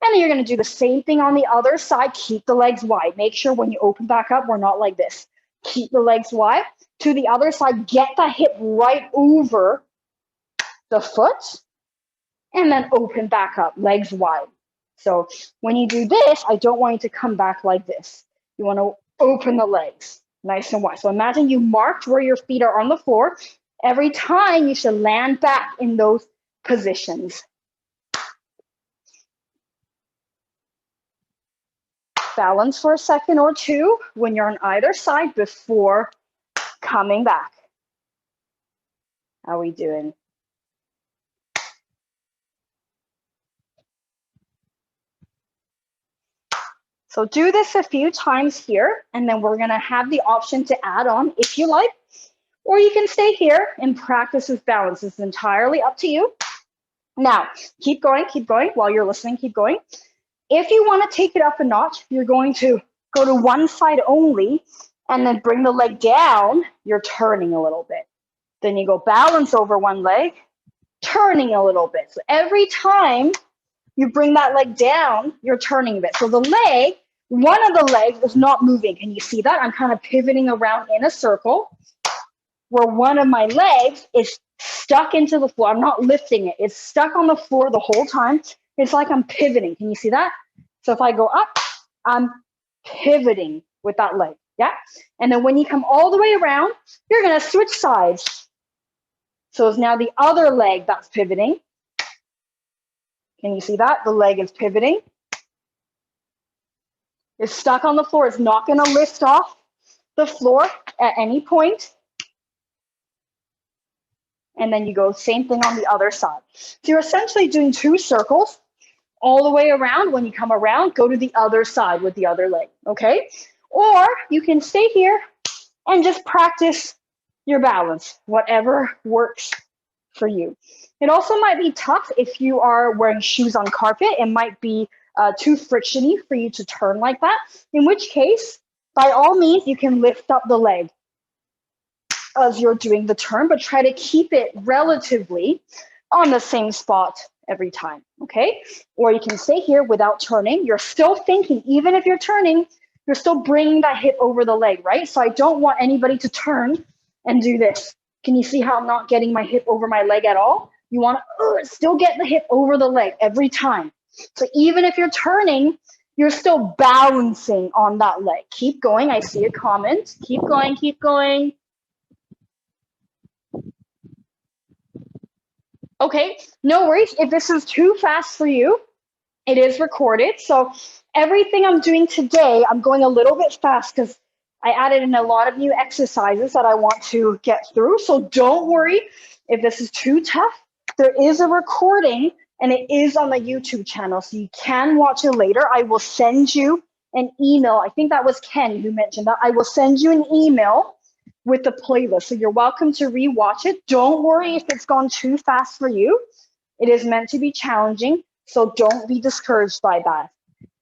And then you're going to do the same thing on the other side. Keep the legs wide. Make sure when you open back up, we're not like this. Keep the legs wide. To the other side, get the hip right over the foot. And then open back up, legs wide. So when you do this, I don't want you to come back like this. You want to open the legs nice and wide. So imagine you marked where your feet are on the floor. Every time you should land back in those positions. Balance for a second or 2 when you're on either side before coming back. How are we doing? So do this a few times here, and then we're going to have the option to add on if you like, or you can stay here and practice with balance. It's entirely up to you. Now, keep going while you're listening, keep going. If you want to take it up a notch, you're going to go to one side only and then bring the leg down. You're turning a little bit. Then you go balance over one leg, turning a little bit. So every time you bring that leg down, you're turning a bit. So the leg, one of the legs is not moving. Can you see that? I'm kind of pivoting around in a circle where one of my legs is stuck into the floor. I'm not lifting it. It's stuck on the floor the whole time. It's like I'm pivoting. Can you see that? So if I go up, I'm pivoting with that leg. Yeah. And then when you come all the way around, you're going to switch sides. So it's now the other leg that's pivoting. Can you see that? The leg is pivoting. It's stuck on the floor. It's not going to lift off the floor at any point. And then you go same thing on the other side. So you're essentially doing 2 circles all the way around. When you come around, go to the other side with the other leg, okay? Or you can stay here and just practice your balance, whatever works for you. It also might be tough if you are wearing shoes on carpet. It might be too frictiony for you to turn like that, in which case, by all means, you can lift up the leg as you're doing the turn, but try to keep it relatively on the same spot every time, okay? Or you can stay here without turning. You're still thinking, even if you're turning, you're still bringing that hip over the leg, right? So I don't want anybody to turn and do this. Can you see how I'm not getting my hip over my leg at all? You want to still get the hip over the leg every time. So even if you're turning, You're still balancing on that leg. Keep going. I see a comment. Keep going, keep going. Okay, no worries. If this is too fast for you, it is recorded. So everything I'm doing today, I'm going a little bit fast because I added in a lot of new exercises that I want to get through. So don't worry if this is too tough. There is a recording and it is on the YouTube channel, so you can watch it later. I will send you an email. I think that was Ken who mentioned that. I will send you an email with the playlist. So you're welcome to rewatch it. Don't worry if it's gone too fast for you. It is meant to be challenging, so don't be discouraged by that.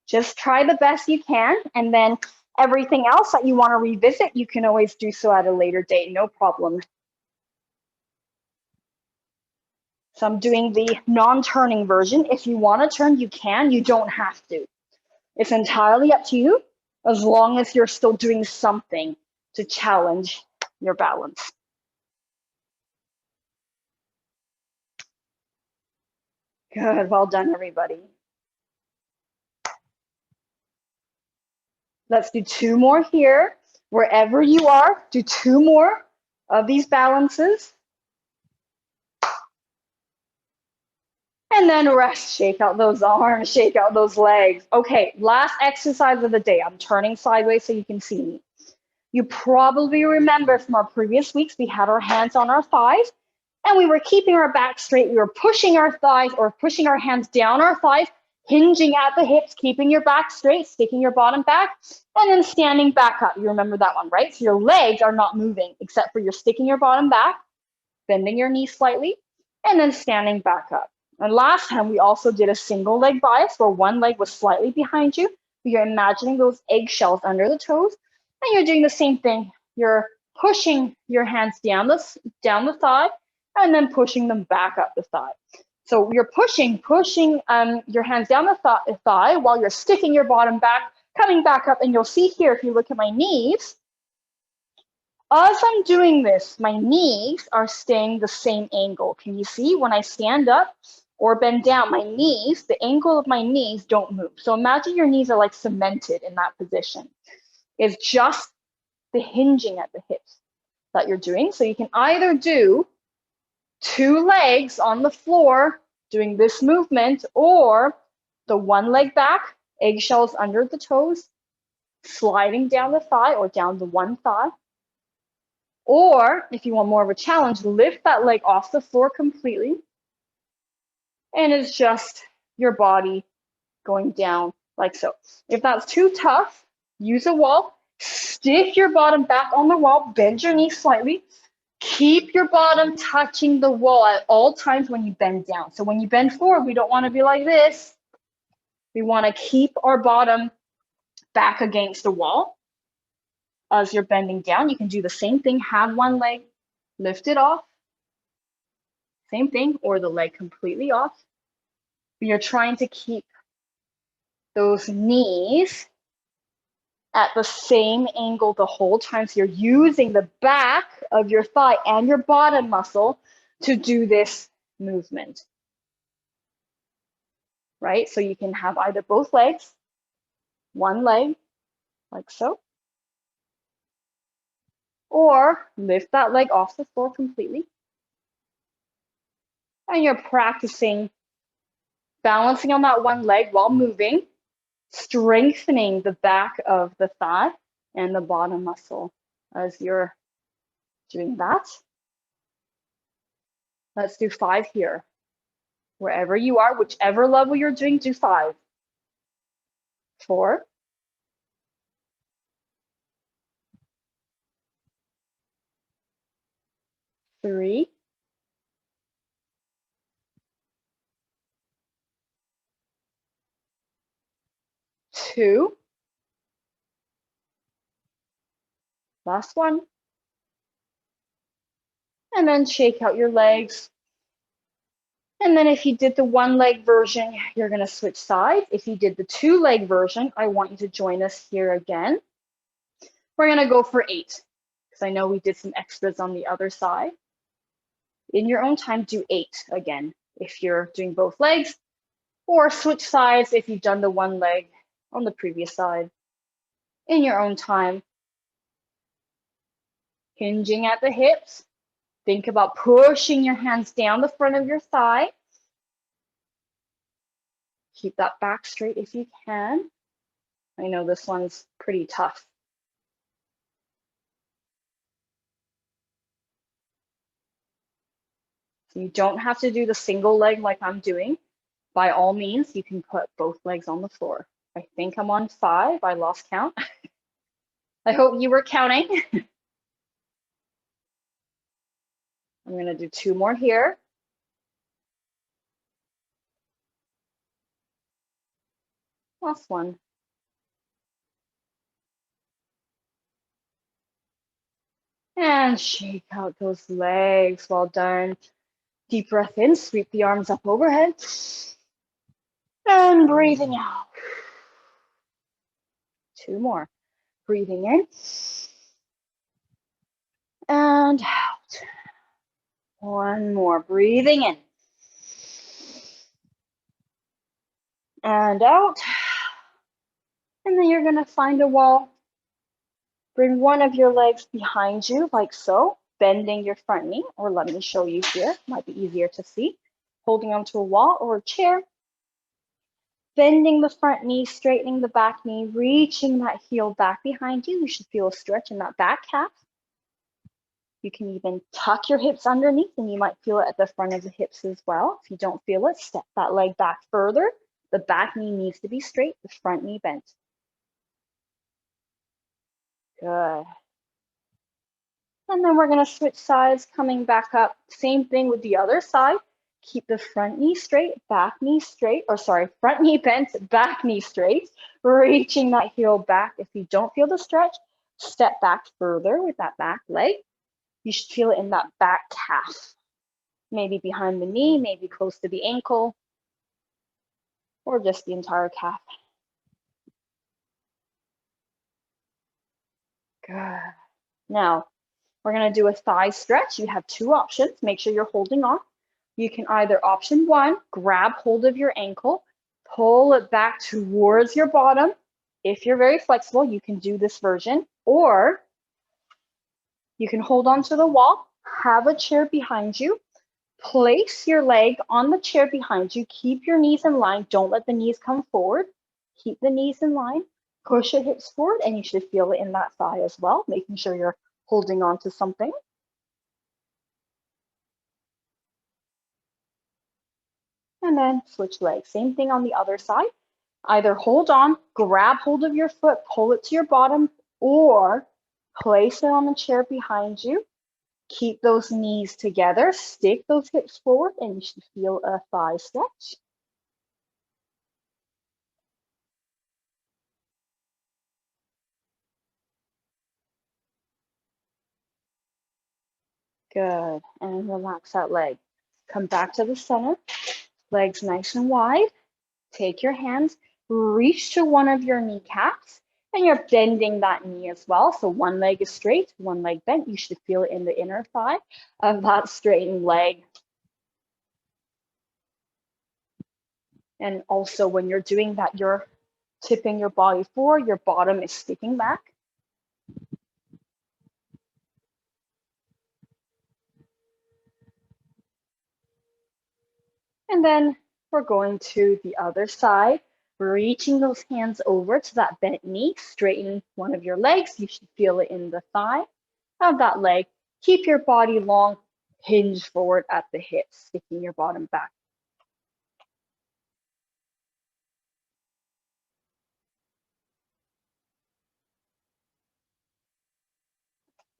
Just try the best you can, and then everything else that you want to revisit, you can always do so at a later date, no problem. So I'm doing the non-turning version. If you want to turn, you can. You don't have to. It's entirely up to you, as long as you're still doing something to challenge your balance. Good, well done, everybody. Let's do 2 more here. Wherever you are, do 2 more of these balances. And then rest, shake out those arms, shake out those legs. Okay, last exercise of the day. I'm turning sideways so you can see me. You probably remember from our previous weeks, we had our hands on our thighs and we were keeping our back straight. We were pushing our thighs or pushing our hands down our thighs, hinging at the hips, keeping your back straight, sticking your bottom back, and then standing back up. You remember that one, right? So your legs are not moving except for you're sticking your bottom back, bending your knees slightly, and then standing back up. And last time we also did a single leg bias where one leg was slightly behind you. You're imagining those eggshells under the toes, and you're doing the same thing. You're pushing your hands down the thigh, and then pushing them back up the thigh. So you're pushing your hands down the thigh while you're sticking your bottom back, coming back up, and you'll see here, if you look at my knees, as I'm doing this, my knees are staying the same angle. Can you see when I stand up or bend down, my knees, the angle of my knees don't move. So imagine your knees are like cemented in that position. It's just the hinging at the hips that you're doing. So you can either do 2 legs on the floor doing this movement, or the 1 leg back, eggshells under the toes, sliding down the thigh or down the one thigh. Or if you want more of a challenge, lift that leg off the floor completely. And it's just your body going down like so. If that's too tough, use a wall, stick your bottom back on the wall, bend your knees slightly, keep your bottom touching the wall at all times when you bend down. So when you bend forward, we don't want to be like this. We want to keep our bottom back against the wall. As you're bending down, you can do the same thing, have one leg lifted off, same thing, or the leg completely off. But you're trying to keep those knees at the same angle the whole time. So you're using the back of your thigh and your bottom muscle to do this movement, right? So you can have either both legs, one leg, like so, or lift that leg off the floor completely. And you're practicing balancing on that one leg while moving, strengthening the back of the thigh and the bottom muscle as you're doing that. Let's do 5 here. Wherever you are, whichever level you're doing, do 5. 4. 3. 2. Last one. And then shake out your legs. And then if you did the 1 leg version, you're going to switch sides. If you did the 2 leg version, I want you to join us here again. We're going to go for 8, because I know we did some extras on the other side. In your own time, do 8 again if you're doing both legs, or switch sides if you've done the 1 leg on the previous side in your own time. Hinging at the hips. Think about pushing your hands down the front of your thigh. Keep that back straight if you can. I know this one's pretty tough. So you don't have to do the single leg like I'm doing. By all means, you can put both legs on the floor. I think I'm on 5. I lost count. I hope you were counting. I'm going to do 2 more here. Last one. And shake out those legs. Well done. Deep breath in, sweep the arms up overhead. And breathing out. 2 more. Breathing in. And out. 1 more. Breathing in. And out. And then you're going to find a wall. Bring one of your legs behind you, like so, bending your front knee, or let me show you here, might be easier to see. Holding onto a wall or a chair. Bending the front knee, straightening the back knee, reaching that heel back behind you. You should feel a stretch in that back calf. You can even tuck your hips underneath, and you might feel it at the front of the hips as well. If you don't feel it, step that leg back further. The back knee needs to be straight, the front knee bent. Good. And then we're going to switch sides, coming back up. Same thing with the other side. Keep the front knee straight, back knee straight, or sorry, front knee bent, back knee straight, reaching that heel back. If you don't feel the stretch, step back further with that back leg. You should feel it in that back calf, maybe behind the knee, maybe close to the ankle, or just the entire calf. Good. Now, we're going to do a thigh stretch. You have 2 options. Make sure you're holding on. You can either option 1, grab hold of your ankle, pull it back towards your bottom. If you're very flexible, you can do this version, or you can hold on to the wall, have a chair behind you, place your leg on the chair behind you, keep your knees in line, don't let the knees come forward, keep the knees in line, push your hips forward, and you should feel it in that thigh as well, making sure you're holding on to something. And then switch legs. Same thing on the other side. Either hold on, grab hold of your foot, pull it to your bottom, or place it on the chair behind you. Keep those knees together, stick those hips forward, and you should feel a thigh stretch. Good, and relax that leg. Come back to the center, legs nice and wide. Take your hands, reach to one of your kneecaps, and you're bending that knee as well. So one leg is straight, one leg bent. You should feel it in the inner thigh of that straightened leg. And also when you're doing that, you're tipping your body forward, your bottom is sticking back. And then we're going to the other side, reaching those hands over to that bent knee, straighten one of your legs. You should feel it in the thigh of that leg. Keep your body long, hinge forward at the hips, sticking your bottom back.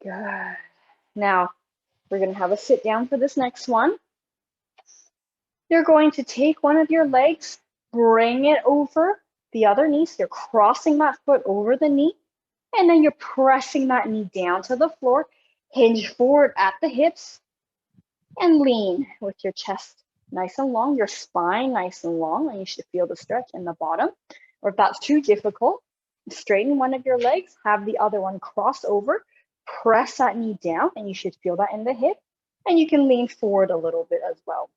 Good. Now, we're going to have a sit down for this next one. You're going to take one of your legs, bring it over the other knee. So you're crossing that foot over the knee, and then you're pressing that knee down to the floor. Hinge forward at the hips and lean with your chest nice and long, your spine nice and long, and you should feel the stretch in the bottom. Or if that's too difficult, straighten one of your legs, have the other one cross over, press that knee down, and you should feel that in the hip. And you can lean forward a little bit as well.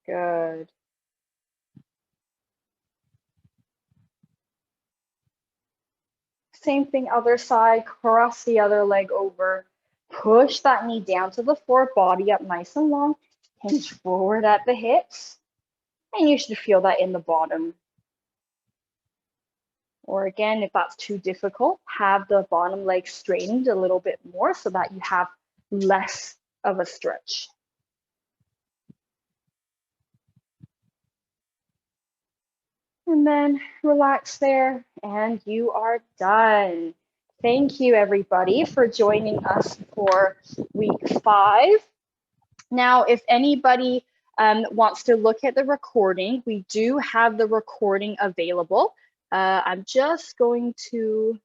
Good. Same thing, other side, cross the other leg over. Push that knee down to the floor, body up nice and long. Hinge forward at the hips. And you should feel that in the bottom. Or again, if that's too difficult, have the bottom leg straightened a little bit more so that you have less of a stretch. And then relax there, and you are done. Thank you, everybody, for joining us for week 5. Now, if anybody wants to look at the recording, we do have the recording available. I'm just going to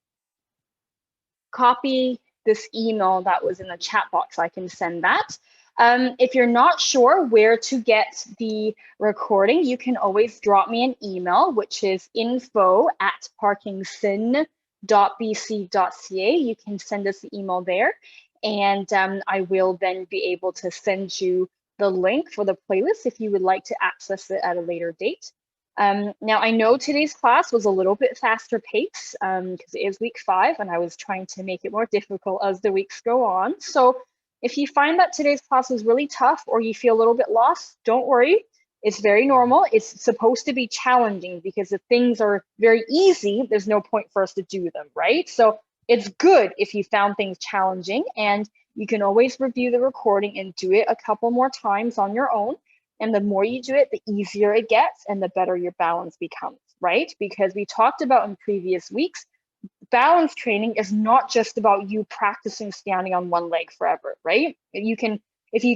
copy this email that was in the chat box. I can send that. If you're not sure where to get the recording, you can always drop me an email, which is info@parkinson.bc.ca. You can send us the email there, and I will then be able to send you the link for the playlist if you would like to access it at a later date. Now, I know today's class was a little bit faster pace because it is week 5, and I was trying to make it more difficult as the weeks go on. So if you find that today's class was really tough or you feel a little bit lost, don't worry. It's very normal. It's supposed to be challenging because if things are very easy, there's no point for us to do them, right? So it's good if you found things challenging, and you can always review the recording and do it a couple more times on your own. And the more you do it, the easier it gets and the better your balance becomes, right? Because we talked about in previous weeks, balance training is not just about you practicing standing on one leg forever, right? If you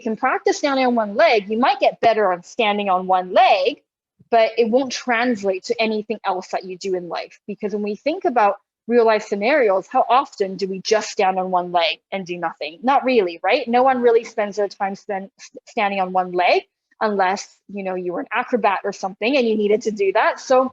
can practice standing on one leg, you might get better on standing on one leg, but it won't translate to anything else that you do in life. Because when we think about real life scenarios, how often do we just stand on one leg and do nothing? Not really, right? No one really spends their time standing on one leg unless, you know, you were an acrobat or something and you needed to do that. So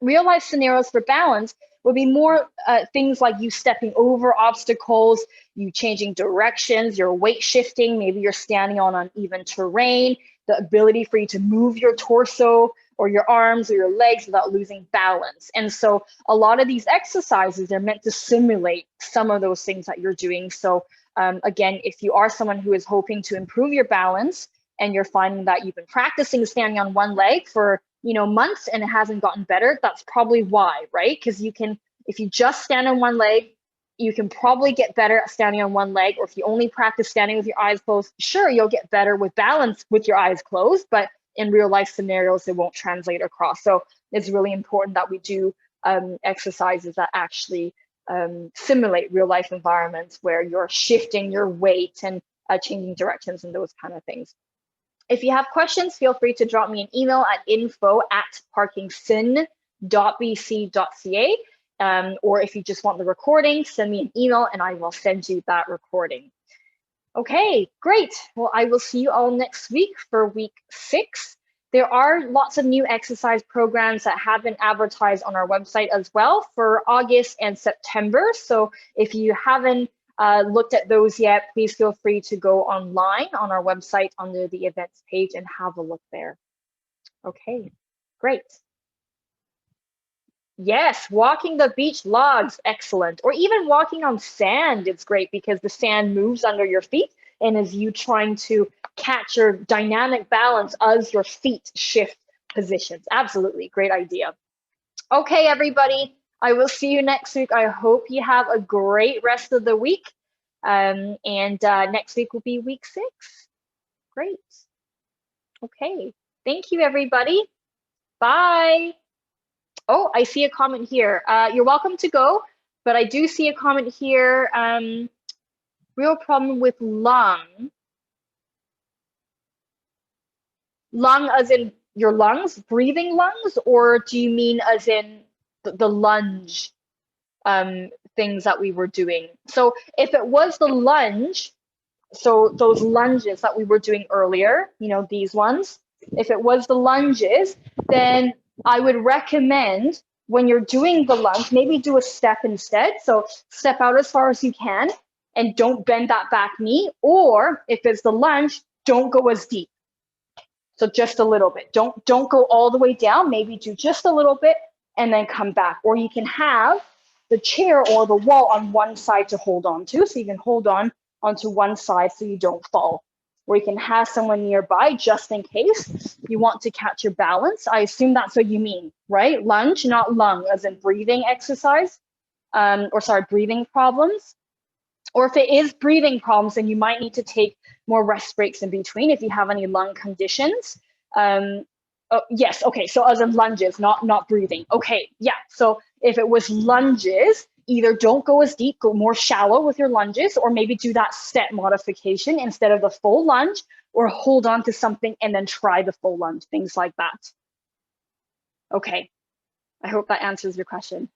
real life scenarios for balance would be more things like you stepping over obstacles, you changing directions, your weight shifting, maybe you're standing on uneven terrain, the ability for you to move your torso or your arms or your legs without losing balance. And so a lot of these exercises are meant to simulate some of those things that you're doing. So again, if you are someone who is hoping to improve your balance and you're finding that you've been practicing standing on one leg for months and it hasn't gotten better, that's probably why, right? Because if you just stand on one leg, you can probably get better at standing on one leg. Or if you only practice standing with your eyes closed, sure, you'll get better with balance with your eyes closed, but in real life scenarios, it won't translate across. So it's really important that we do exercises that actually simulate real life environments where you're shifting your weight and changing directions and those kind of things. If you have questions, feel free to drop me an email at info@parkinson.bc.ca. Or if you just want the recording, send me an email and I will send you that recording. Okay, great. Well, I will see you all next week for week 6. There are lots of new exercise programs that have been advertised on our website as well for August and September. So if you haven't looked at those yet, please feel free to go online on our website under the events page and have a look there. Okay, great. Yes, walking the beach logs, excellent. Or even walking on sand, it's great because the sand moves under your feet and is you trying to catch your dynamic balance as your feet shift positions. Absolutely, great idea. Okay, everybody, I will see you next week. I hope you have a great rest of the week. And next week will be week 6. Great. Okay, thank you, everybody. Bye. Oh, I see a comment here. You're welcome to go, but I do see a comment here. Real problem with lung. Lung as in your lungs, breathing lungs, or do you mean as in the lunge things that we were doing? So if it was the lunge, so those lunges that we were doing earlier, these ones, if it was the lunges, then I would recommend when you're doing the lunge, maybe do a step instead. So step out as far as you can and don't bend that back knee. Or if it's the lunge, don't go as deep. So just a little bit. Don't go all the way down. Maybe do just a little bit and then come back. Or you can have the chair or the wall on one side to hold on to. So you can hold on onto one side so you don't fall. Or you can have someone nearby just in case you want to catch your balance. I assume that's what you mean, right? Lunge, not lung, as in breathing exercise, breathing problems. Or if it is breathing problems, then you might need to take more rest breaks in between if you have any lung conditions. Yes, okay, so as in lunges, not breathing. Okay, yeah, so if it was lunges, either don't go as deep, go more shallow with your lunges, or maybe do that step modification instead of the full lunge, or hold on to something and then try the full lunge, things like that. Okay, I hope that answers your question.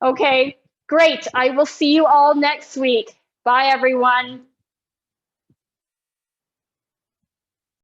Okay, great. I will see you all next week. Bye, everyone.